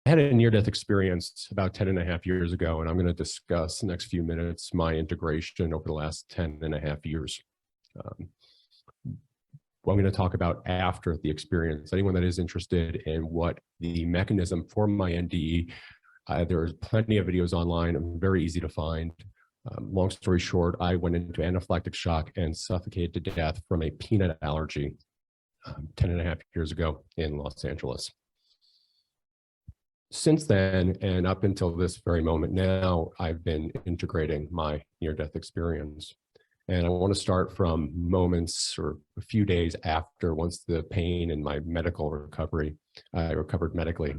had a near-death experience about 10.5 years ago, and I'm going to discuss the next few minutes my integration over the last 10.5 years. Well, I'm going to talk about after the experience. Anyone that is interested in what the mechanism for my NDE, there's plenty of videos online, very easy to find. Long story short, I went into anaphylactic shock and suffocated to death from a peanut allergy 10.5 years ago in Los Angeles. Since then, and up until this very moment now, I've been integrating my near-death experience. And I want to start from moments or a few days after, once the pain and my medical recovery, I recovered medically.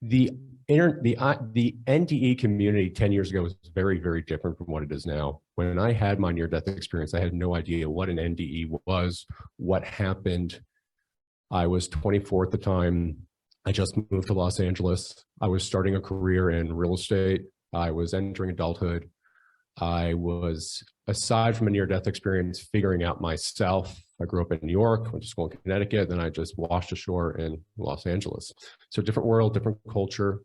The NDE community 10 years ago was very, very different from what it is now. When I had my near-death experience, I had no idea what an NDE was, what happened. I was 24 at the time. I just moved to Los Angeles. I was starting a career in real estate. I was entering adulthood. I was, aside from a near-death experience, figuring out myself. I grew up in New York, went to school in Connecticut, then I just washed ashore in Los Angeles. So different world, different culture,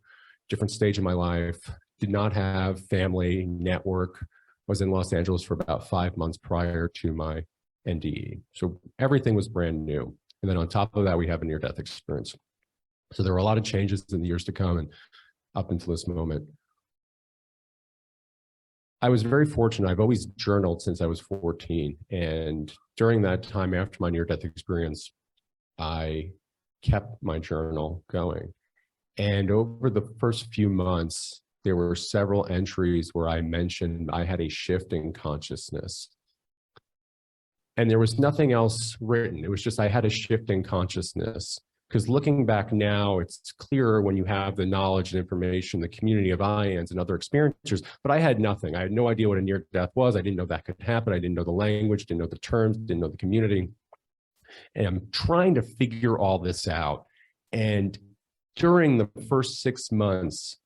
different stage of my life. Did not have family, network. Was in Los Angeles for about 5 months prior to my NDE. So everything was brand new. And then on top of that, we have a near-death experience. So there were a lot of changes in the years to come and up until this moment. I was very fortunate. I've always journaled since I was 14. And during that time after my near-death experience, I kept my journal going. And over the first few months, there were several entries where I mentioned I had a shift in consciousness. And there was nothing else written. It was just I had a shift in consciousness. Because looking back now, it's clearer when you have the knowledge and information, the community of IANDS and other experiencers, but I had nothing. I had no idea what a near-death was. I didn't know that could happen. I didn't know the language, didn't know the terms, didn't know the community. And I'm trying to figure all this out. And during the first 6 months,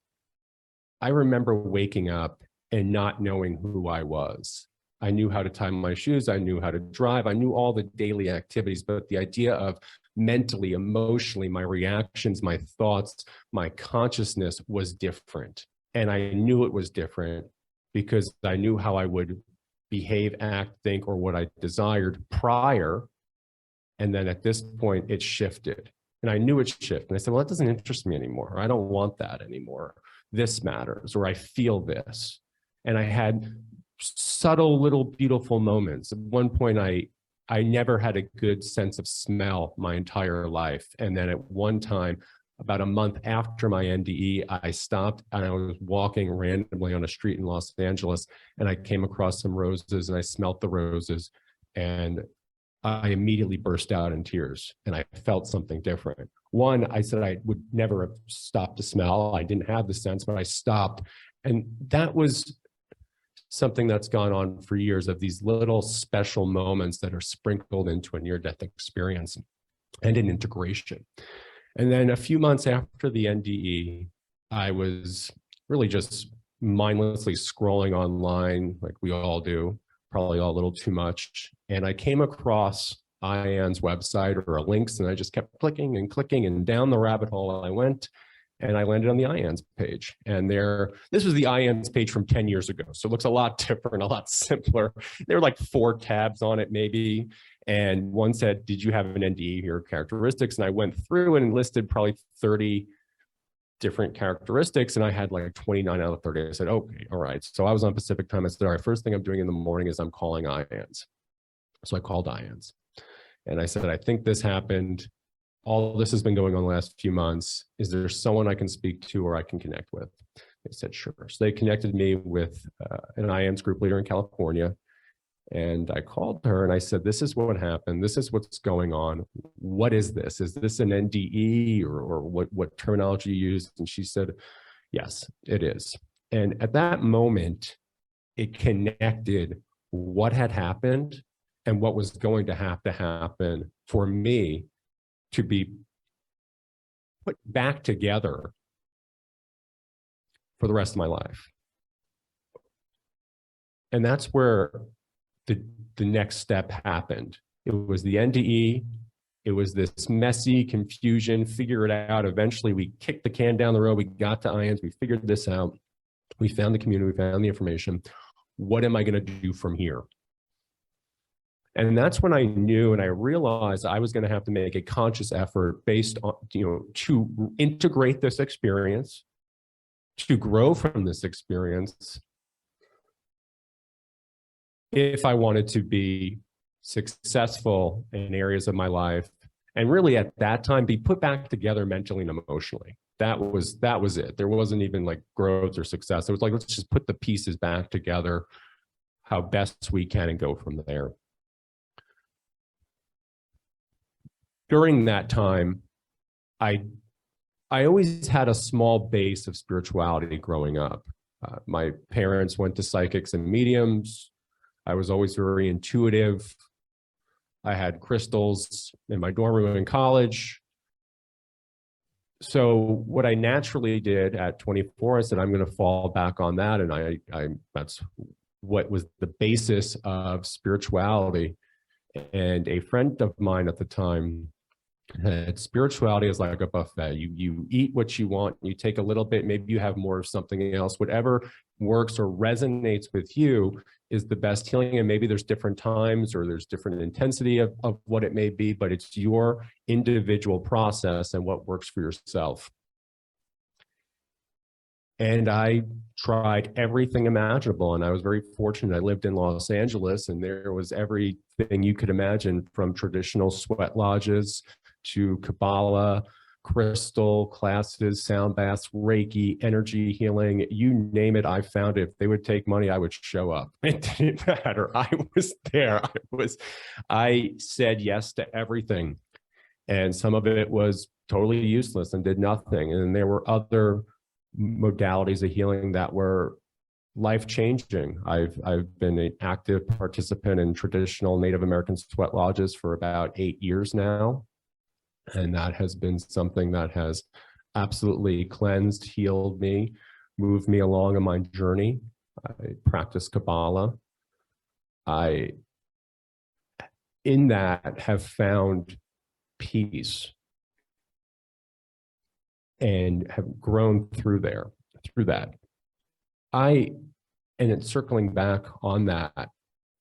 I remember waking up and not knowing who I was. I knew how to tie my shoes. I knew how to drive. I knew all the daily activities, but the idea of mentally, emotionally, my reactions, my thoughts, my consciousness was different. And I knew it was different because I knew how I would behave, act, think, or what I desired prior. And then at this point, it shifted. And I knew it shifted. And I said, well, that doesn't interest me anymore. Or I don't want that anymore. This matters, or I feel this. And I had subtle little beautiful moments. At one point, I never had a good sense of smell my entire life. And then at one time, about a month after my NDE, I stopped and I was walking randomly on a street in Los Angeles and I came across some roses and I smelt the roses and I immediately burst out in tears and I felt something different. One, I said I would never have stopped to smell. I didn't have the sense, but I stopped. And that was something that's gone on for years, of these little special moments that are sprinkled into a near-death experience and an integration. And then a few months after the NDE, I was really just mindlessly scrolling online like we all do, probably all a little too much. And I came across IANDS website or links, and I just kept clicking and clicking, and down the rabbit hole I went. And I landed on the IANDS page. And this was the IANDS page from 10 years ago. So it looks a lot different, a lot simpler. There were like 4 tabs on it maybe. And one said, did you have an NDE? Here are characteristics. And I went through and listed probably 30 different characteristics. And I had like 29 out of 30. I said, okay, all right. So I was on Pacific time. I said, all right, first thing I'm doing in the morning is I'm calling IANDS. So I called IANDS. And I said, I think this happened. All this has been going on the last few months. Is there someone I can speak to or I can connect with? They said, sure. So they connected me with an IANDS group leader in California. And I called her and I said, this is what happened. This is what's going on. What is this? Is this an NDE or what terminology you use? And she said, yes, it is. And at that moment, it connected what had happened and what was going to happen for me to be put back together for the rest of my life. And that's where the next step happened. It was the NDE. It was this messy confusion, figure it out. Eventually we kicked the can down the road. We got to IANDS, we figured this out. We found the community, we found the information. What am I going to do from here? And that's when I knew and I realized I was going to have to make a conscious effort based on, to integrate this experience, to grow from this experience, if I wanted to be successful in areas of my life, and really at that time be put back together mentally and emotionally. That was it. There wasn't even like growth or success. It was like, let's just put the pieces back together how best we can and go from there. During that time, I always had a small base of spirituality growing up. My parents went to psychics and mediums. I was always very intuitive. I had crystals in my dorm room in college. So what I naturally did at 24, I said, I'm going to fall back on that. And that's what was the basis of spirituality. And a friend of mine at the time had spirituality is like a buffet. You eat what you want, you take a little bit, maybe you have more of something else. Whatever works or resonates with you is the best healing. And maybe there's different times or there's different intensity of what it may be, but it's your individual process and what works for yourself. And I tried everything imaginable, and I was very fortunate. I lived in Los Angeles, and there was everything you could imagine, from traditional sweat lodges to Kabbalah, crystal classes, sound baths, Reiki, energy healing, you name it, I found it. If they would take money, I would show up. It didn't matter. I was there. I said yes to everything. And some of it was totally useless and did nothing. And there were other modalities of healing that were life-changing. I've been an active participant in traditional Native American sweat lodges for about 8 years now. And that has been something that has absolutely cleansed, healed me, moved me along on my journey. I practice Kabbalah. In that, have found peace and have grown through that. And it's circling back on that.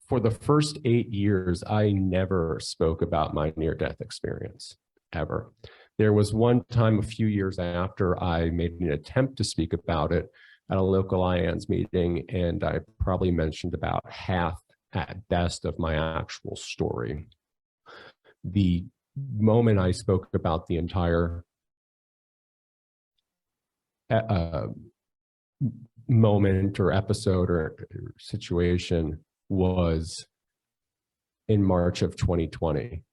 For the first 8 years, I never spoke about my near-death experience, ever. There was one time a few years after I made an attempt to speak about it at a local IANDS meeting, and I probably mentioned about half at best of my actual story. The moment I spoke about the entire moment or episode or situation was in March of 2020.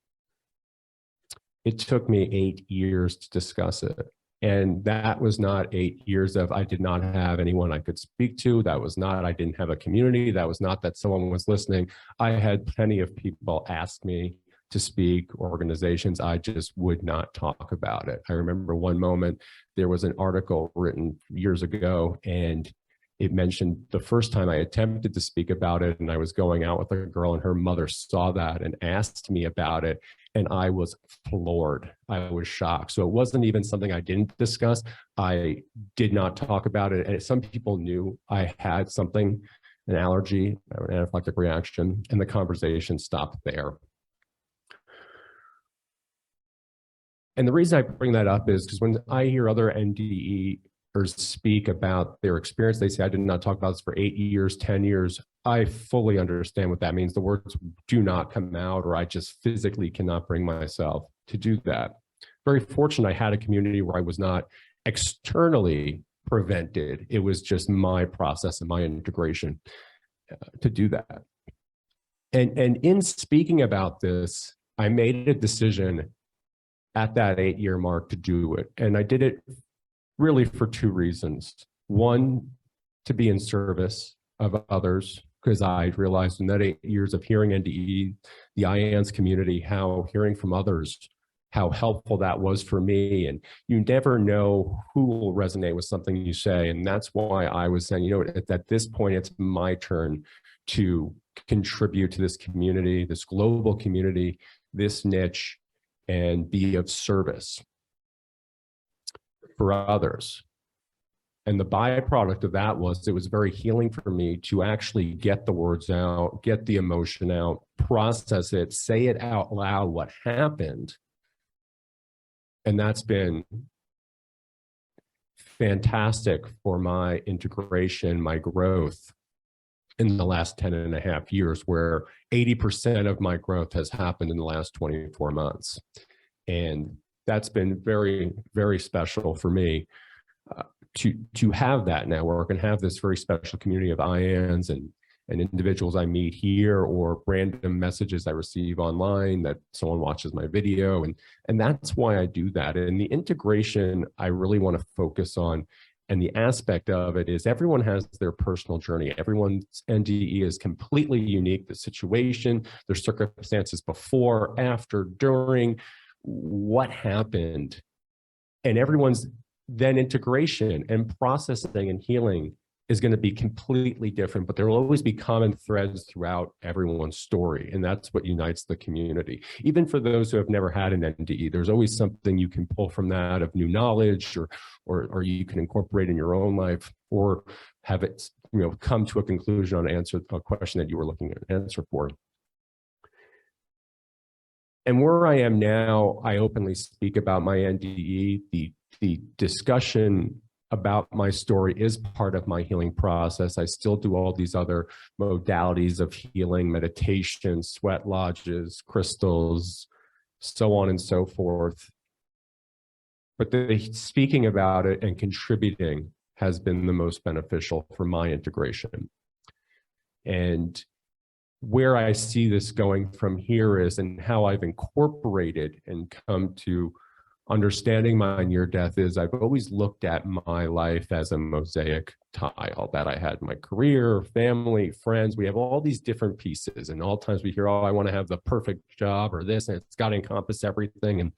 It took me 8 years to discuss it. And that was not 8 years of I did not have anyone I could speak to. That was not I didn't have a community. That was not that someone was listening. I had plenty of people ask me to speak, organizations. I just would not talk about it. I remember one moment, there was an article written years ago, and it mentioned the first time I attempted to speak about it, and I was going out with a girl, and her mother saw that and asked me about it, and I was floored. I was shocked. So it wasn't even something I didn't discuss. I did not talk about it, and some people knew I had something, an allergy, an anaphylactic reaction, and the conversation stopped there. And the reason I bring that up is because when I hear other NDEers speak about their experience, they say, I did not talk about this for 8 years, 10 years. I fully understand what that means. The words do not come out, or I just physically cannot bring myself to do that. Very fortunate I had a community where I was not externally prevented. It was just my process and my integration to do that. And in speaking about this, I made a decision at that 8-year mark to do it. And I did it really for two reasons. One, to be in service of others, because I realized in that 8 years of hearing NDE, the IANDS community, how hearing from others, how helpful that was for me. And you never know who will resonate with something you say. And that's why I was saying, you know, at this point, it's my turn to contribute to this community, this global community, this niche, and be of service for others. And the byproduct of that was it was very healing for me to actually get the words out, get the emotion out, process it, say it out loud what happened. And that's been fantastic for my integration, my growth in the last 10.5 years, where 80% of my growth has happened in the last 24 months. And that's been very, very special for me. To have that network and have this very special community of IANDS and individuals I meet here, or random messages I receive online that someone watches my video. And that's why I do that. And the integration I really want to focus on, and the aspect of it is everyone has their personal journey. Everyone's NDE is completely unique. The situation, their circumstances before, after, during, what happened, and everyone's then integration and processing and healing is going to be completely different, but there will always be common threads throughout everyone's story. And that's what unites the community. Even for those who have never had an NDE, there's always something you can pull from that of new knowledge, or you can incorporate in your own life, or have it, come to a conclusion on a question that you were looking at an answer for. And where I am now, I openly speak about my NDE. The discussion about my story is part of my healing process. I still do all these other modalities of healing, meditation, sweat lodges, crystals, so on and so forth. But the speaking about it and contributing has been the most beneficial for my integration. And where I see this going from here is, and how I've incorporated and come to understanding my near-death is, I've always looked at my life as a mosaic tile that I had: my career, family, friends. We have all these different pieces, and all times we hear, oh, I want to have the perfect job or this, and it's got to encompass everything. And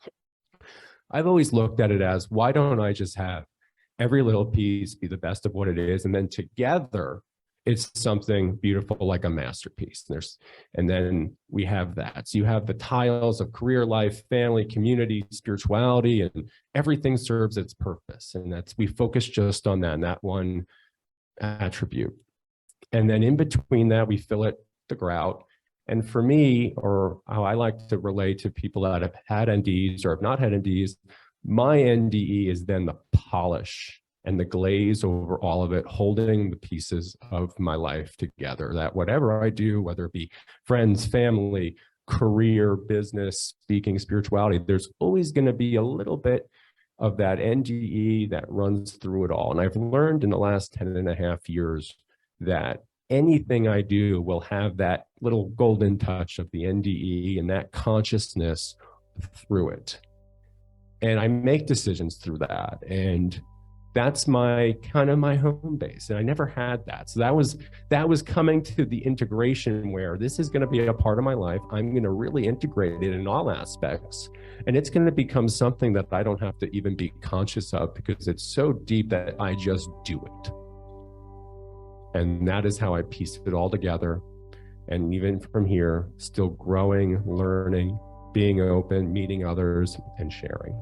I've always looked at it as, why don't I just have every little piece be the best of what it is, and then together it's something beautiful, like a masterpiece. And then we have that. So you have the tiles of career, life, family, community, spirituality, and everything serves its purpose. And we focus just on that one attribute. And then in between that, we fill it the grout. And for me, or how I like to relate to people that have had NDEs or have not had NDEs, my NDE is then the polish and the glaze over all of it, holding the pieces of my life together, that whatever I do, whether it be friends, family, career, business, speaking, spirituality, there's always going to be a little bit of that NDE that runs through it all. And I've learned in the last 10.5 years that anything I do will have that little golden touch of the NDE and that consciousness through it. And I make decisions through that. And that's my kind of my home base. And I never had that. So that was coming to the integration where this is going to be a part of my life. I'm going to really integrate it in all aspects. And it's going to become something that I don't have to even be conscious of, because it's so deep that I just do it. And that is how I piece it all together. And even from here, still growing, learning, being open, meeting others, and sharing.